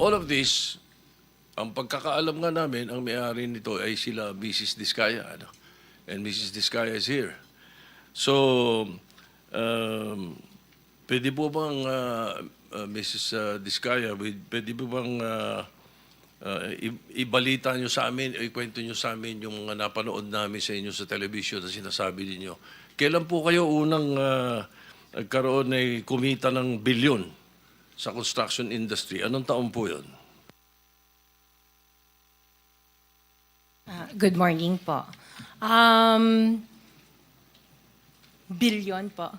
all of this, ang pagkakaalam nga namin, ang may-ari nito ay sila Mrs. Diskaya. Ano? And Mrs. Diskaya is here. So, pwede po bang, Mrs. Diskaya, pwede po bang ibalita nyo sa amin, ikwento nyo sa amin yung mga napanood namin sa inyo sa television na sinasabi ninyo. Kailan po kayo unang nagkaroon ay kumita ng bilyon sa construction industry? Anong taon po yun? Good morning po. Billion po.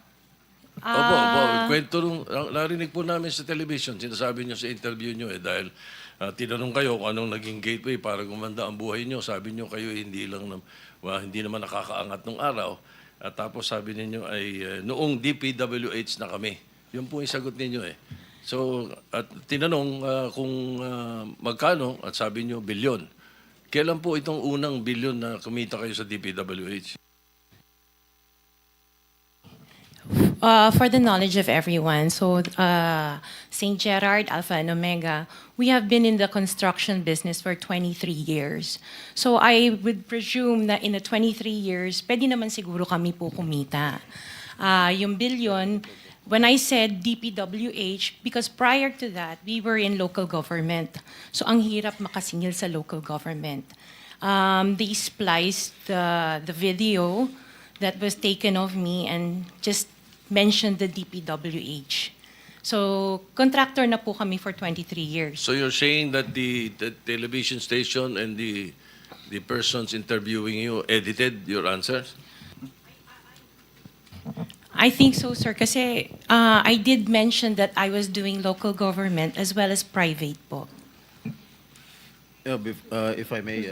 Opo. Kwento nung, narinig po namin sa television, sinasabi nyo sa interview nyo dahil tinanong kayo kung anong naging gateway para gumanda ang buhay nyo. Sabi nyo kayo hindi naman nakakaangat nung araw. At tapos sabi ninyo ay noong DPWH na kami. Yun po yung sagot ninyo eh. So, at tinanong kung magkano at sabi nyo bilyon. Kailan po itong unang bilyon na kumita kayo sa DPWH? For the knowledge of everyone, so St. Gerard, Alpha and Omega, we have been in the construction business for 23 years. So I would presume that in the 23 years, pwede naman siguro kami po kumita. Yung billion, when I said DPWH, because prior to that, we were in local government. So ang hirap makasingil sa local government. They spliced the video that was taken of me and just mentioned the DPWH. So, contractor na po kami for 23 years. So you're saying that the television station and the persons interviewing you edited your answers? I think so, sir, kasi I did mention that I was doing local government as well as private po. Yeah, if I may,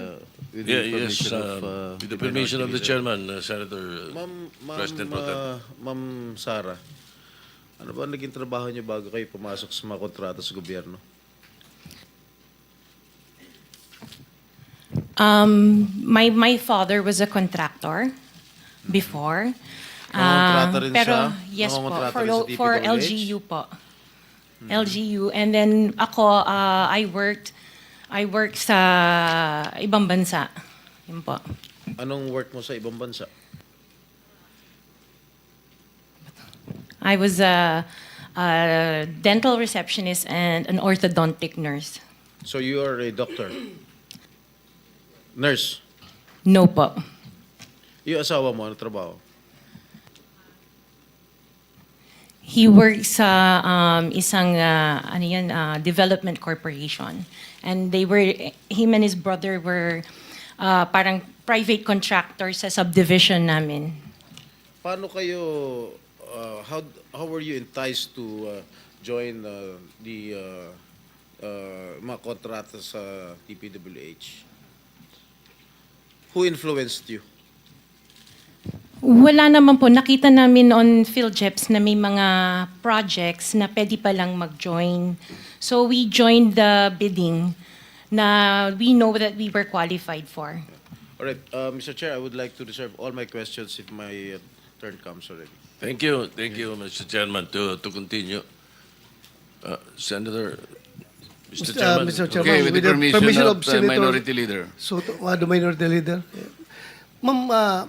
with Yeah, the yes. permission of With the permission of the Minority Leader. chairman, Senator President Pro Tem. Ma'am Sara, ano ba naging trabaho niyo bago kayo pumasok sa mga kontrata sa gobyerno? My father was a contractor before. Nangongontrata rin pero siya? yes po, Nangongontrata rin sa for DPWH? LGU po. LGU. And then ako, I worked sa ibang bansa. Yun po. Anong work mo sa ibang bansa? I was a dental receptionist and an orthodontic nurse. So you are a doctor? Nurse? No po. Yung asawa mo, ano trabaho? He works sa isang development corporation. And him and his brother were parang private contractors sa subdivision namin. Paano kayo, how were you enticed to join the mga kontrata sa DPWH? Who influenced you? Wala naman po. Nakita namin on PhilJeps na may mga projects na pwede palang mag-join. So we joined the bidding na we know that we were qualified for. All right, Mr. Chair, I would like to reserve all my questions if my turn comes already. Thank you, Mr. Chairman, to continue. Senator, Mr. Chairman. Mr. Chairman, Okay, with the permission of the Senator Minority Leader. Soto, the Minority Leader. Ma'am,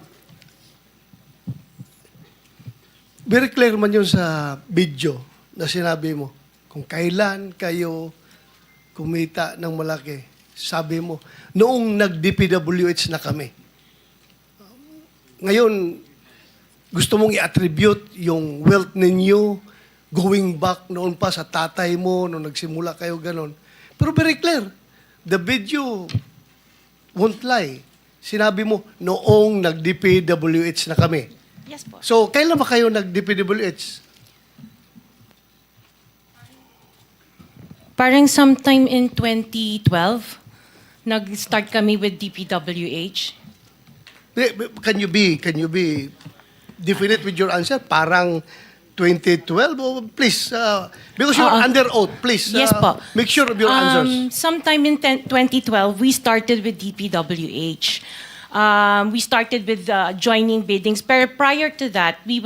very clear man yun sa video na sinabi mo. Kung kailan kayo kumita ng malaki, sabi mo, noong nag-DPWH na kami. Ngayon, gusto mong i-attribute yung wealth ninyo going back noon pa sa tatay mo, noong nagsimula kayo ganon. Pero very clear, the video won't lie. Sinabi mo, noong nag-DPWH na kami. Yes po. So, kailan ba kayo nag-DPWH? Parang sometime in 2012, nag-start kami with DPWH. Can you be definite with your answer? Parang 2012? Oh, please, because you're under oath, please. Yes po. Make sure of your answers. Sometime in 2012, we started with DPWH. We started with joining biddings. Pero prior to that, we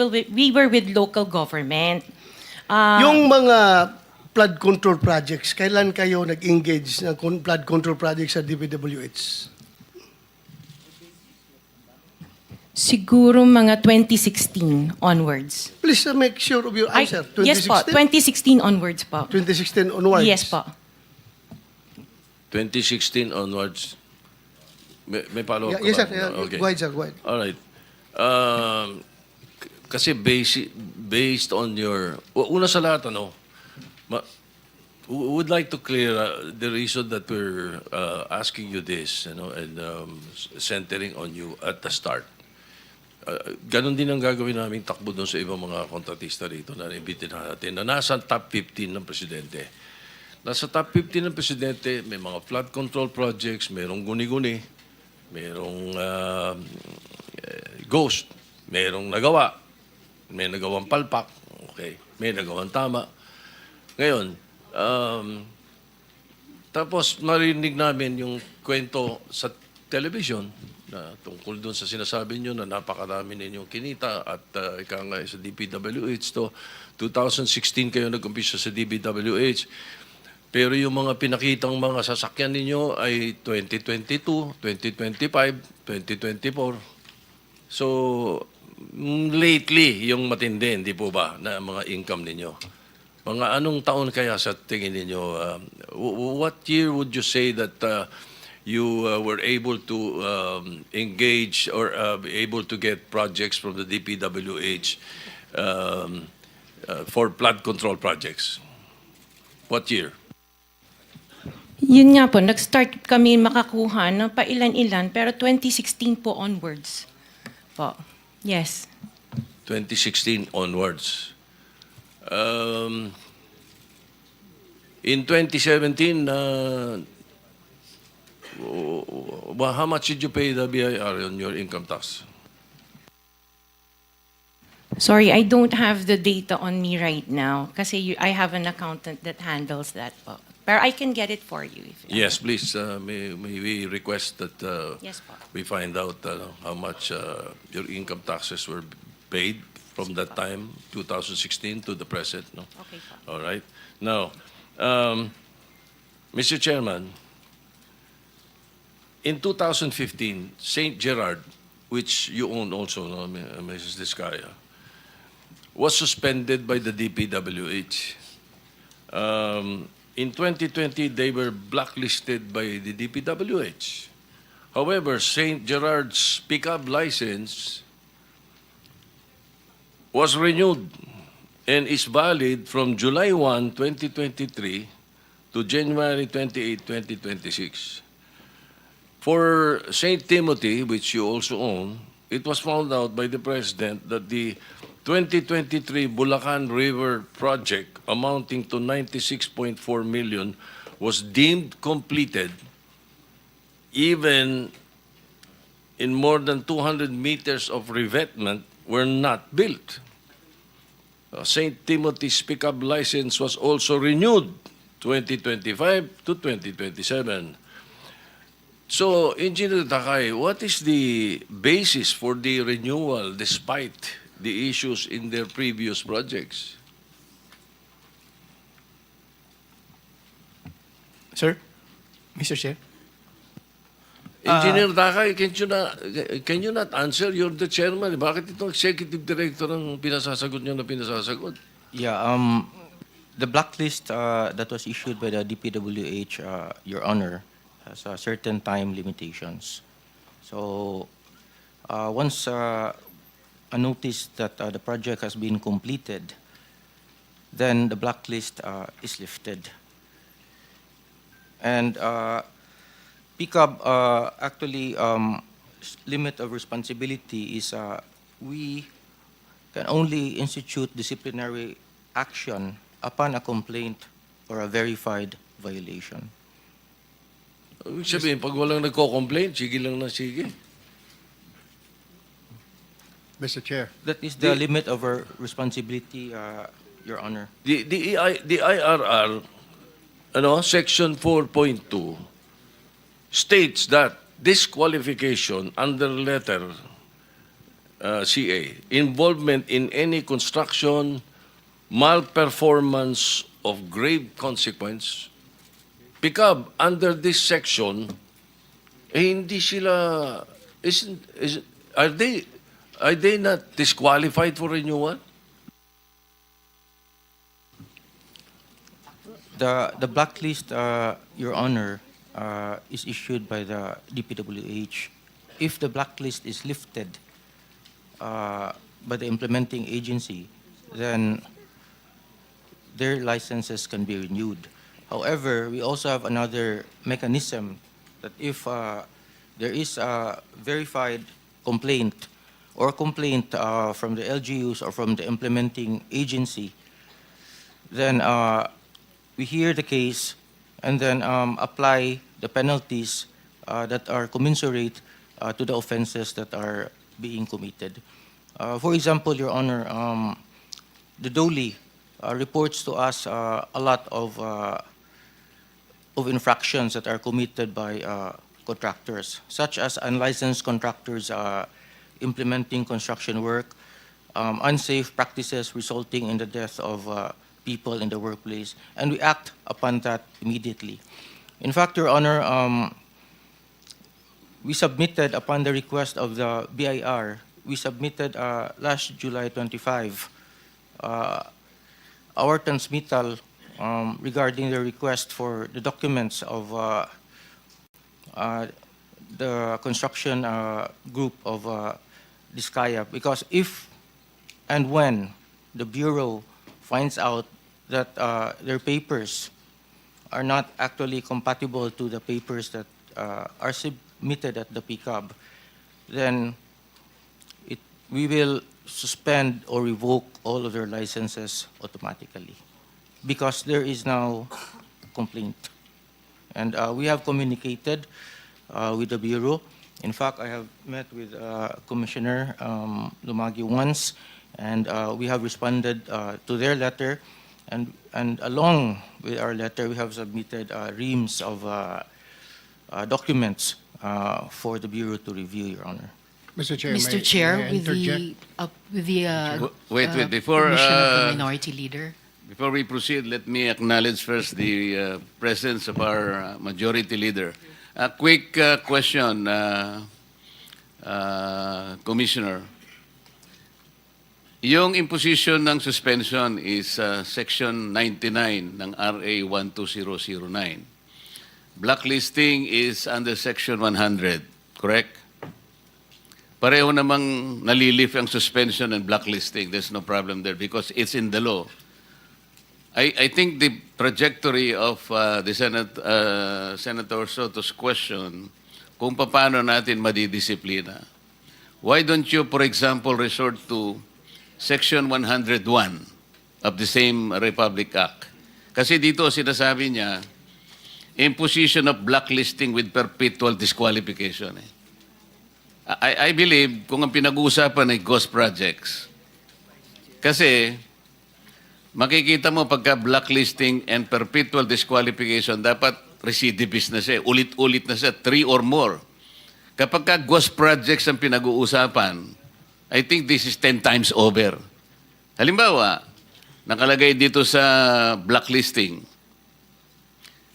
were with local government. Yung mga flood control projects, kailan kayo nag-engage ng flood control projects sa DPWH? Siguro mga 2016 onwards. Please make sure of your Ay, answer. yes po, 2016 onwards po. 2016 onwards? Yes po. 2016 onwards. May follow-up Yes, ka sir. ba? Yeah, Okay. Go ahead, sir. Go ahead. All right. Kasi based on your... Una sa lahat, would like to clear the reason that we're asking you this, and centering on you at the start. Ganon din ang gagawin namin takbo doon sa ibang mga kontratista rito na naibitin natin na nasa top 15 ng presidente. Nasa top 15 ng presidente, may mga flood control projects, merong guni-guni, merong ghost, merong nagawa, may nagawang palpak, okay, may nagawang tama. Ngayon, tapos marinig namin yung kwento sa television na tungkol doon sa sinasabi nyo na napakarami ninyong kinita at ika nga sa DPWH to 2016 kayo nag-umpisa sa DPWH. Pero yung mga pinakitang mga sasakyan ninyo ay 2022, 2025, 2024. So, lately, yung matindi, hindi po ba, na mga income ninyo? Mga anong taon kaya sa tingin ninyo? What year would you say that you were able to engage or be able to get projects from the DPWH for flood control projects? What year? Yun nga po, nag-start kami makakuha ng pailan-ilan, pero 2016 po onwards. Po. Yes. 2016 onwards. In 2017, how much did you pay the BIR on your income tax? Sorry, I don't have the data on me right now kasi I have an accountant that handles that po. Pero I can get it for you. If Yes, please. May we request that Yes po. we find out how much your income taxes were paid from that time, 2016 to the present. No? Okay po. All right. Now, Mr. Chairman, in 2015, St. Gerard, which you own also, no, Mrs. Discaya, was suspended by the DPWH. In 2020, they were blacklisted by the DPWH. However, St. Gerard's pickup license was renewed and is valid from July 1, 2023 to January 28, 2026. For St. Timothy, which you also own, it was found out by the President that the 2023 Bulacan River project amounting to 96.4 million was deemed completed even in more than 200 meters of revetment were not built. St. Timothy's pickup license was also renewed 2025 to 2027. So, Engineer Takay, what is the basis for the renewal despite the issues in their previous projects? Sir? Mr. Chair? Engineer Takay, can you not answer? You're the chairman. Bakit itong executive director ang pinasasagot niyo na pinasasagot? Yeah, the blacklist that was issued by the DPWH, Your Honor, has certain time limitations. So, once a notice that the project has been completed, then the blacklist is lifted. And PICAB actually limit of responsibility is we can only institute disciplinary action upon a complaint or a verified violation. Ibig sabihin, pag walang nagko-complain, sige lang na sige. Mr. Chair. That is the limit of our responsibility, Your Honor. The IRR, Section 4.2, states that disqualification under letter CA, involvement in any construction, malperformance, of grave consequence, pickup under this section, hindi sila, are they not disqualified for renewal? The blacklist, Your Honor, is issued by the DPWH. If the blacklist is lifted by the implementing agency, then their licenses can be renewed. However, we also have another mechanism that if there is a verified complaint or complaint from the LGUs or from the implementing agency, then we hear the case and then apply the penalties that are commensurate to the offenses that are being committed. For example, Your Honor, the DOLE reports to us a lot of infractions that are committed by contractors, such as unlicensed contractors implementing construction work, unsafe practices resulting in the death of people in the workplace, and we act upon that immediately. In fact, Your Honor, we submitted, upon the request of the BIR, we submitted last July 25 our transmittal regarding the request for the documents of the construction group of Diskaya, because if and when the Bureau finds out that their papers are not actually compatible to the papers that are submitted at the PCAB, then we will suspend or revoke all of their licenses automatically because there is now complaint. And we have communicated with the Bureau. In fact, I have met with Commissioner Lumagi once, and we have responded to their letter. And along with our letter, we have submitted reams of documents for the Bureau to review, Your Honor. Mr. Chair, Mr. may Chair, I with the Wait, before permission of the Minority Leader. before we proceed, let me acknowledge first the presence of our Majority Leader. A quick question, Commissioner. Yung imposition ng suspension is Section 99 ng RA 12009. Blacklisting is under Section 100, correct? Pareho namang nalilift ang suspension and blacklisting. There's no problem there because it's in the law. I think the trajectory of the Senator Soto's question, kung paano natin madidisiplina. Why don't you, for example, resort to Section 101 of the same Republic Act? Kasi dito sinasabi niya, imposition of blacklisting with perpetual disqualification. I believe kung ang pinag-uusapan ay ghost projects, kasi makikita mo pagka blacklisting and perpetual disqualification, dapat recidivist na siya, ulit-ulit na siya, 3 or more. Kapag ka ghost projects ang pinag-uusapan, I think this is 10 times over. Halimbawa, nakalagay dito sa blacklisting,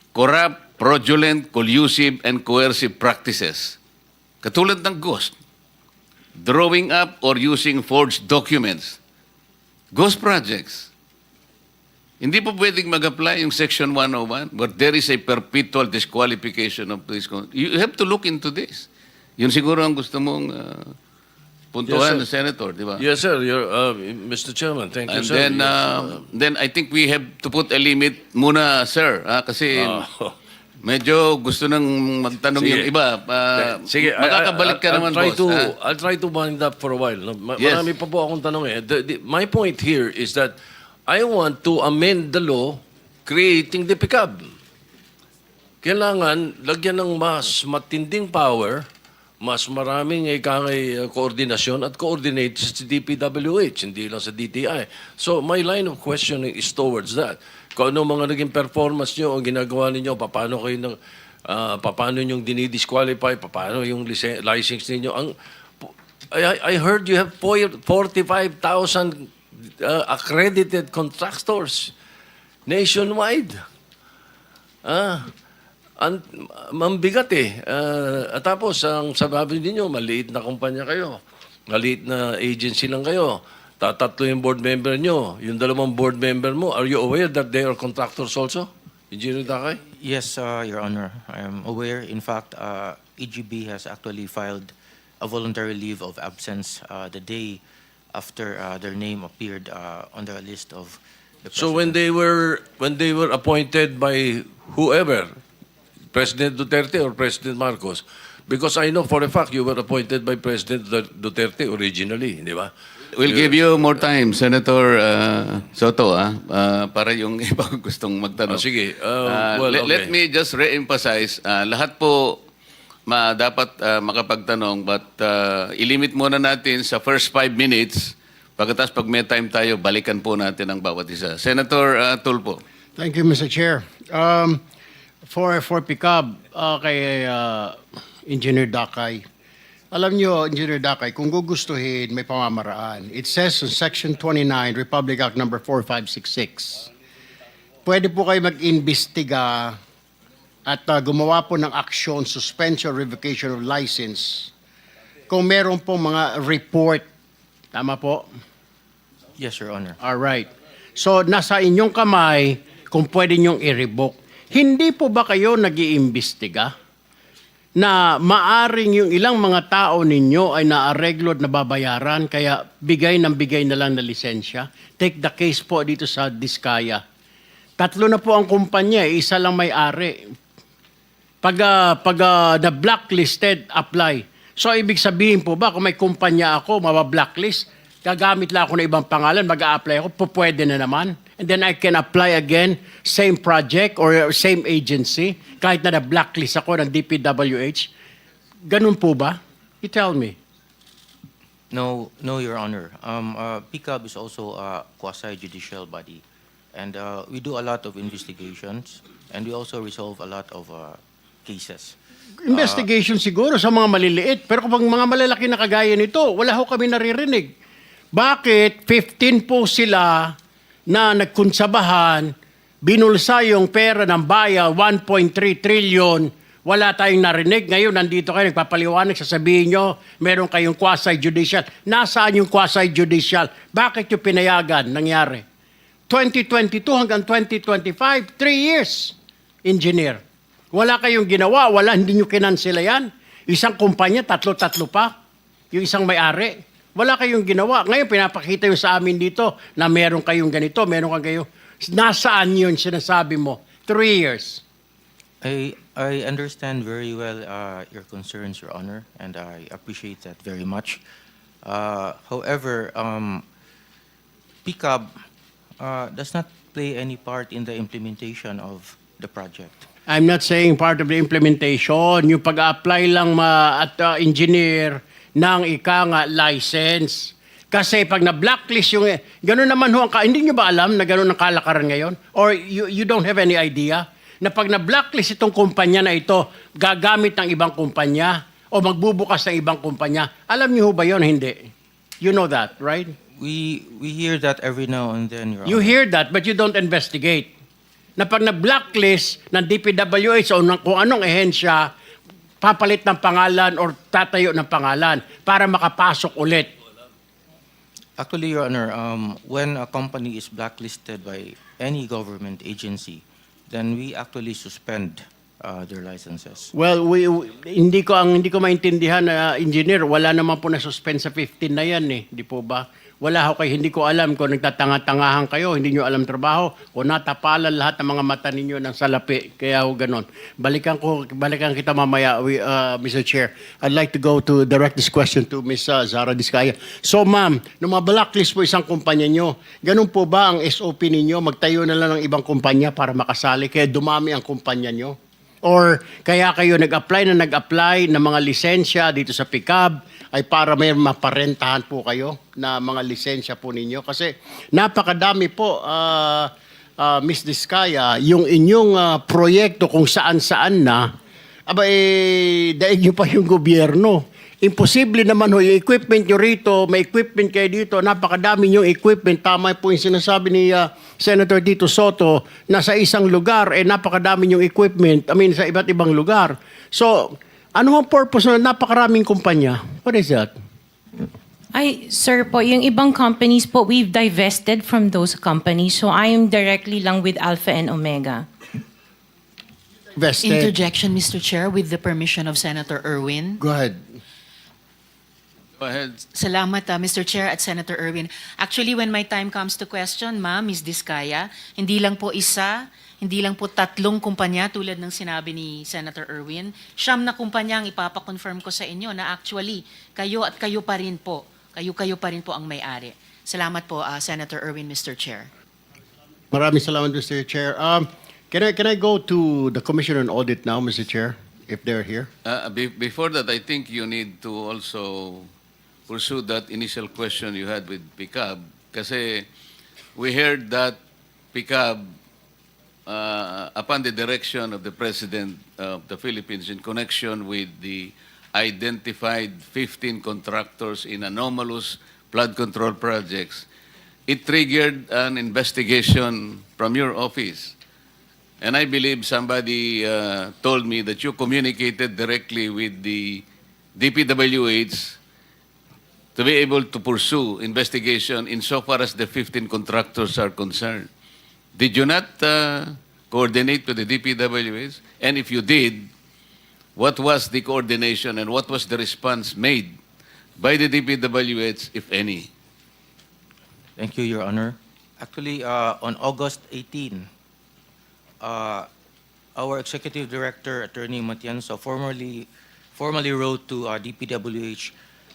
corrupt, fraudulent, collusive, and coercive practices. Katulad ng ghost, drawing up or using forged documents. Ghost projects. Hindi po pwedeng mag-apply yung Section 101 but there is a perpetual disqualification of this. You have to look into this. Yun siguro ang gusto mong puntuhan Yes, ng Senator, di ba? Yes, sir. Mr. Chairman, thank you, And sir. then I think we have to put a limit muna, sir. Kasi medyo gusto nang magtanong Sige. yung iba. Sige, Makakabalik ka naman, boss. I'll try to wind up for a while. No? Yes. Marami pa po akong tanong eh. My point here is that I want to amend the law creating the PICAB. Kailangan lagyan ng mas matinding power, mas maraming koordinasyon at coordinate sa DPWH, hindi lang sa DTI. So my line of questioning is towards that. Kung ano mga naging performance nyo, ang ginagawa ninyo, paano kayo paano yung dinidisqualify, paano yung license ninyo. I heard you have 45,000 accredited contractors. Nationwide. Mambigat eh. At tapos, ang sababi ninyo, maliit na kumpanya kayo. Maliit na agency lang kayo. Tatatlo yung board member nyo. Yung dalawang board member mo, are you aware that they are contractors also? Engineer Dakay? Yes, Your Honor. I am aware. In fact, EGB has actually filed a voluntary leave of absence the day after their name appeared on the list of the So president. when they were appointed by whoever, President Duterte or President Marcos, because I know for a fact you were appointed by President Duterte originally, di ba? We'll give you more time, Senator Soto, para yung iba gustong magtanong. Sige. Let me just re-emphasize, lahat po dapat makapagtanong, but ilimit muna natin sa first 5 minutes. Pagkatapos pag may time tayo, balikan po natin ang bawat isa. Senator Tulfo. Thank you, Mr. Chair. For PICAB, kay Engineer Dakay, alam nyo, Engineer Dakay, kung gugustuhin, may pamamaraan. It says in Section 29, Republic Act number 4566, pwede po kayo mag-imbestiga at gumawa po ng aksyon, suspension, revocation of license, kung meron po mga report. Tama po? Yes, Your Honor. All right. So, nasa inyong kamay kung pwede nyong i-revoke. Hindi po ba kayo nag-iimbestiga na maaring yung ilang mga tao ninyo ay naareglo at nababayaran kaya bigay na lang na lisensya? Take the case po dito sa Diskaya. 3 na po ang kumpanya, isa lang may-ari. Pag na blacklisted, apply. So, ibig sabihin po ba, kung may kumpanya ako, mabablacklist, gagamit lang ako ng ibang pangalan, mag-a-apply ako, pwede na naman. And then I can apply again, same project or same agency, kahit na na-blacklist ako ng DPWH. Ganun po ba? You tell me. No, Your Honor. PICAB is also a quasi-judicial body. And we do a lot of investigations, and we also resolve a lot of cases. Investigation siguro sa mga maliliit. Pero kung mga malalaki na kagaya nito, wala ho kami naririnig. Bakit 15 po sila na nagkunsabahan, binulsa yung pera ng bayan, 1.3 trillion, wala tayong narinig. Ngayon, nandito kayo, nagpapaliwanag, sasabihin nyo, meron kayong quasi-judicial. Nasaan yung quasi-judicial? Bakit yung pinayagan nangyari? 2022 hanggang 2025, 3 years, engineer. Wala kayong ginawa, hindi nyo kinansela yan. Isang kumpanya, tatlo pa. Yung isang may-ari. Wala kayong ginawa. Ngayon, pinapakita yung sa amin dito na meron kayong ganito, meron kayong nasaan yun sinasabi mo? 3 years. I understand very well your concerns, Your Honor, and I appreciate that very much. However, PICAB does not play any part in the implementation of the project. I'm not saying part of the implementation. Yung pag-apply lang at engineer ng license. Kasi pag na-blacklist yung... Gano'n naman ho, hindi nyo ba alam na gano'n ang kalakaran ngayon? Or you don't have any idea? Na pag na-blacklist itong kumpanya na ito, gagamit ng ibang kumpanya o magbubukas ng ibang kumpanya. Alam nyo ho ba yun? Hindi. You know that, right? We hear that every now and then, Your You Honor. hear that, but you don't investigate. Na pag na-blacklist ng DPWH o ng kung anong ehensya, papalit ng pangalan or tatayo ng pangalan para makapasok ulit. Actually, Your Honor, when a company is blacklisted by any government agency, then we actually suspend their licenses. Well, hindi ko maintindihan na engineer, wala naman po na suspend sa 15 na yan eh, di po ba? Wala ho kayo, hindi ko alam kung nagtatanga-tangahan kayo, hindi nyo alam trabaho, o natapalan lahat ng mga mata ninyo ng salapi, kaya ho ganon. Balikan kita mamaya, Mr. Chair. I'd like to go to direct this question to Ms. Zara Diskaya. So ma'am, nung ma-blacklist po isang kumpanya nyo, ganun po ba ang SOP ninyo? Magtayo na lang ng ibang kumpanya para makasali, kaya dumami ang kumpanya nyo? Or kaya kayo nag-apply ng mga lisensya dito sa PICAB ay para may maparentahan po kayo na mga lisensya po ninyo? Kasi napakadami po, Ms. Diskaya, yung inyong proyekto kung saan-saan na, daig nyo pa yung gobyerno. Imposible naman ho, yung equipment nyo rito, may equipment kayo dito, napakadami yung equipment. Tama po yung sinasabi ni Senator Tito Soto na sa isang lugar, napakadami yung equipment, sa iba't ibang lugar. So, ano ang purpose na napakaraming kumpanya? What is that? Ay, sir po, yung ibang companies po, we've divested from those companies. So I am directly lang with Alpha and Omega. Vested. Interjection, Mr. Chair, with the permission of Senator Erwin. Go ahead. Go ahead. Salamat, Mr. Chair at Senator Erwin. Actually, when my time comes to question, ma'am, Ms. Diskaya, hindi lang po isa, hindi lang po 3 kumpanya tulad ng sinabi ni Senator Erwin. 9 na kumpanya ang ipapakonfirm ko sa inyo na actually, kayo at kayo pa rin po. Kayo pa rin po ang may-ari. Salamat po, Senator Erwin, Mr. Chair. Maraming salamat, Mr. Chair. Can I go to the Commission on Audit now, Mr. Chair, if they're here? Before that, I think you need to also pursue that initial question you had with PICAB. Kasi we heard that PICAB, upon the direction of the President of the Philippines in connection with the identified 15 contractors in anomalous flood control projects, it triggered an investigation from your office. And I believe somebody told me that you communicated directly with the DPWH to be able to pursue investigation insofar as the 15 contractors are concerned. Did you not coordinate with the DPWH? And if you did, what was the coordination and what was the response made by the DPWH, if any? Thank you, Your Honor. Actually, on August 18, our Executive Director, Attorney Matienzo, formally wrote to DPWH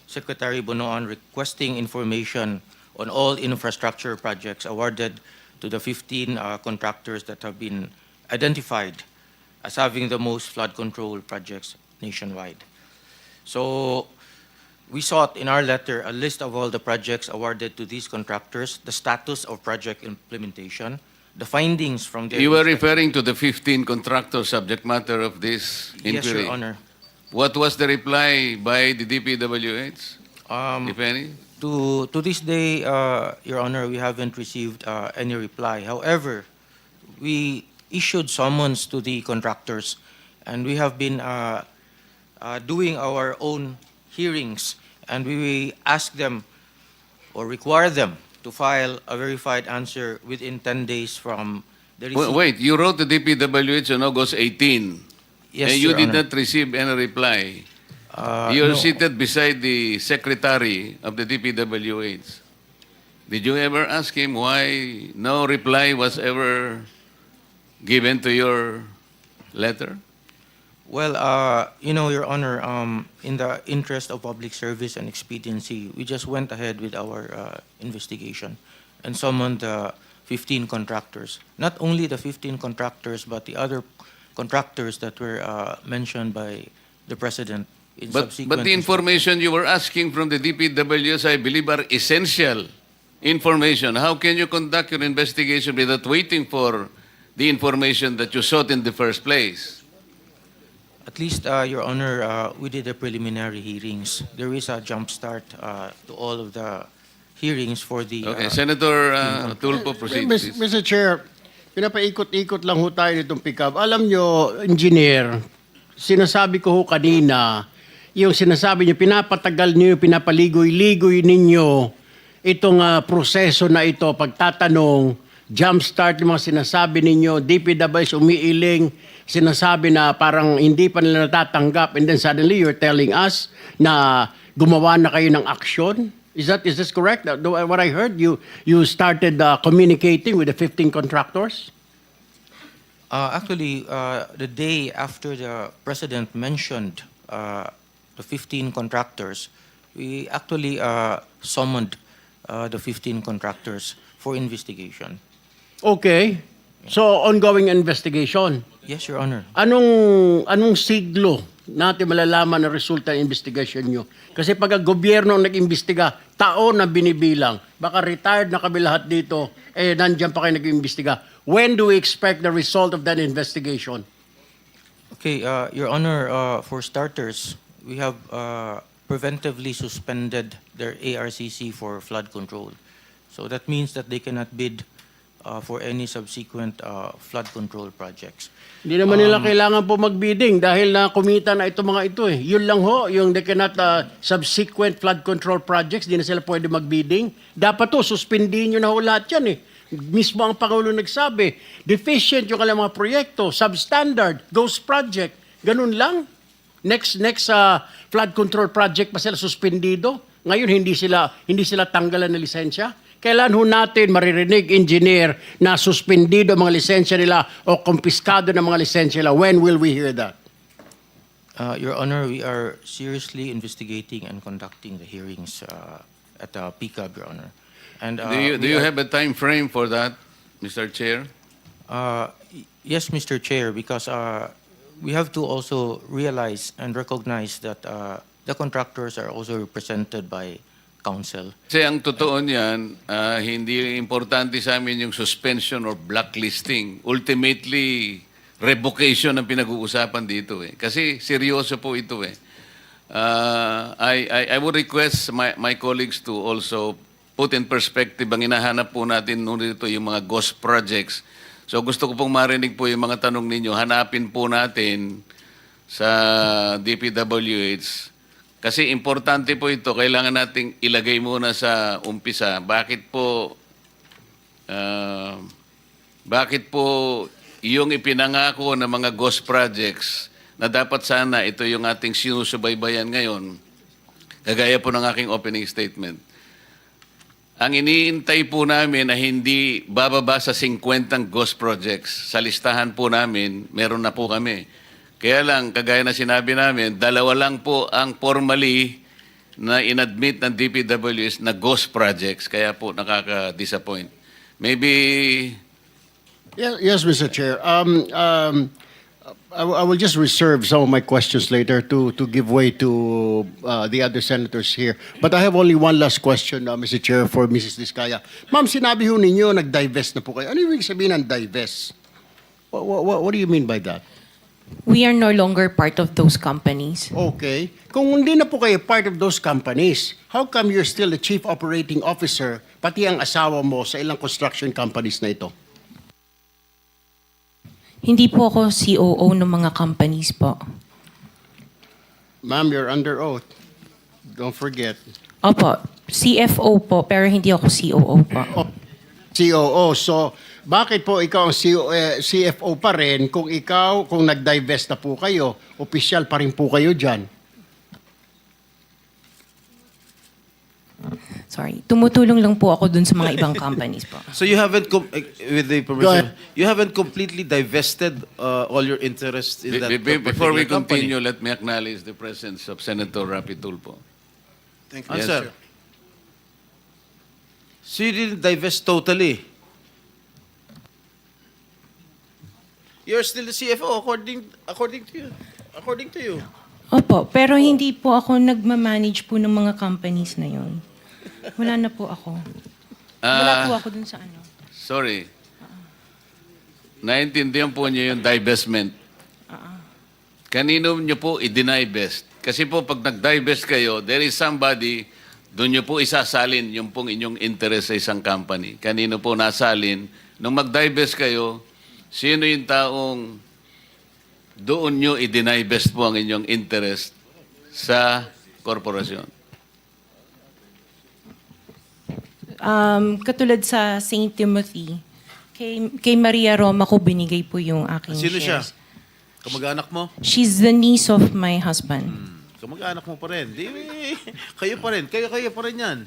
Secretary Bonoan requesting information on all infrastructure projects awarded to the 15 contractors that have been identified as having the most flood control projects nationwide. So we sought in our letter a list of all the projects awarded to these contractors, the status of project implementation, the findings from their... You were referring to the 15 contractors subject matter of this inquiry. Yes, Your Honor. What was the reply by the DPWH, if any? To this day, Your Honor, we haven't received any reply. However, we issued summons to the contractors, and we have been doing our own hearings, and we ask them or require them to file a verified answer within 10 days from the receipt. Wait, you wrote the DPWH on August 18, Yes, and you Your did Honor. not receive any reply. You're No. seated beside the secretary of the DPWH. Did you ever ask him why no reply was ever given to your letter? Well, Your Honor, in the interest of public service and expediency, we just went ahead with our investigation and summoned the 15 contractors. Not only the 15 contractors, but the other contractors that were mentioned by the President in But subsequent... the information you were asking from the DPWH, I believe, are essential information. How can you conduct your investigation without waiting for the information that you sought in the first place? At least, Your Honor, we did the preliminary hearings. There is a jump start to all of the hearings for the... Okay, Senator Tulfo, proceed, please. Mr. Chair, pinapaikot-ikot lang ho tayo nitong pick-up. Alam nyo, engineer, sinasabi ko ho kanina, yung sinasabi nyo, pinapatagal nyo, pinapaligoy-ligoy ninyo itong proseso na ito, pagtatanong, jumpstart yung mga sinasabi ninyo, DPWH umiiling, sinasabi na parang hindi pa nila natatanggap, and then suddenly you're telling us na gumawa na kayo ng aksyon? Is this correct? What I heard, you started communicating with the 15 contractors? Actually, the day after the President mentioned the 15 contractors, we actually summoned the 15 contractors for investigation. Okay. So, ongoing investigation. Yes, Your Honor. Anong siglo natin malalaman ang resulta ng investigation nyo? Kasi pag ang gobyerno ang nag-imbestiga, taon na binibilang. Baka retired na kami lahat dito, nandiyan pa kayo nag-imbestiga. When do we expect the result of that investigation? Okay, Your Honor, for starters, we have preventively suspended their ARCC for flood control. So that means that they cannot bid for any subsequent flood control projects. Hindi naman nila kailangan po magbidding dahil na kumita na ito mga ito eh. Yun lang ho, yung they cannot subsequent flood control projects, di na sila pwede magbidding. Dapat to, suspindihin nyo na ho lahat yan eh. Mismo ang Pangulo nagsabi, deficient yung kanilang mga proyekto, substandard, ghost project. Ganun lang. Next flood control project pa sila suspendido. Ngayon hindi sila tanggalan ng lisensya. Kailan ho natin maririnig, engineer, na suspendido ang mga lisensya nila o kumpiskado ng mga lisensya nila? When will we hear that? Your Honor, we are seriously investigating and conducting the hearings at PCAB, Your Honor. And Do you have a time frame for that, Mr. Chair? Yes, Mr. Chair, because we have to also realize and recognize that the contractors are also represented by counsel. Kasi ang totoo niyan, hindi importante sa amin yung suspension or blacklisting. Ultimately, revocation ang pinag-uusapan dito eh. Kasi seryoso po ito eh. I would request my colleagues to also put in perspective ang hinahanap po natin dito yung mga ghost projects. So gusto ko pong marinig po yung mga tanong ninyo. Hanapin po natin sa DPWH. Kasi importante po ito, kailangan nating ilagay muna sa umpisa. Bakit po yung ipinangako ng mga ghost projects na dapat sana ito yung ating sinusubaybayan ngayon, kagaya po ng aking opening statement. Ang iniintay po namin na hindi bababa sa 50 ghost projects. Sa listahan po namin, meron na po kami. Kaya lang, kagaya na sinabi namin, 2 lang po ang formally na inadmit ng DPWS na ghost projects. Kaya po nakaka-disappoint. Maybe... Yes, Mr. Chair. I will just reserve some of my questions later to give way to the other senators here. But I have only one last question, Mr. Chair, for Mrs. Diskaya. Ma'am, sinabi ho ninyo, nag-divest na po kayo. Ano yung sabihin ng divest? What do you mean by that? We are no longer part of those companies. Okay. Kung hindi na po kayo part of those companies, how come you're still the chief operating officer, pati ang asawa mo sa ilang construction companies na ito? Hindi po ako COO ng mga companies po. Ma'am, you're under oath. Don't forget. Opo, CFO po, pero hindi ako COO po. COO. So, bakit po ikaw ang CFO pa rin kung nag-divest na po kayo, opisyal pa rin po kayo dyan? Sorry, tumutulong lang po ako dun sa mga ibang companies po. So you haven't, with the Go permission, ahead. you haven't completely divested all your interest in that Before we particular company? continue, let me acknowledge the presence of Senator Rapi Tulfo. Thank you. Yes, Answer. So you didn't divest totally? You're still the CFO according to you. Opo, pero hindi po ako nagmamanage po ng mga companies na yon. Wala na po ako. Wala po ako dun sa ano. Sorry. Naintindihan po niyo yung divestment. Kanino niyo po i-divest? Kasi po pag nag-divest kayo, there is somebody, doon niyo po isasalin yung pong inyong interest sa isang company. Kanino po nasalin? Nung mag-divest kayo, sino yung taong doon nyo i-divest po ang inyong interest sa korporasyon? Katulad sa St. Timothy, kay Maria Roma ko binigay po yung aking Sino siya? shares. Kamag-anak mo? She's the niece of my husband. Kamag-anak mo pa rin. Di, kayo pa rin. Kayo pa rin yan.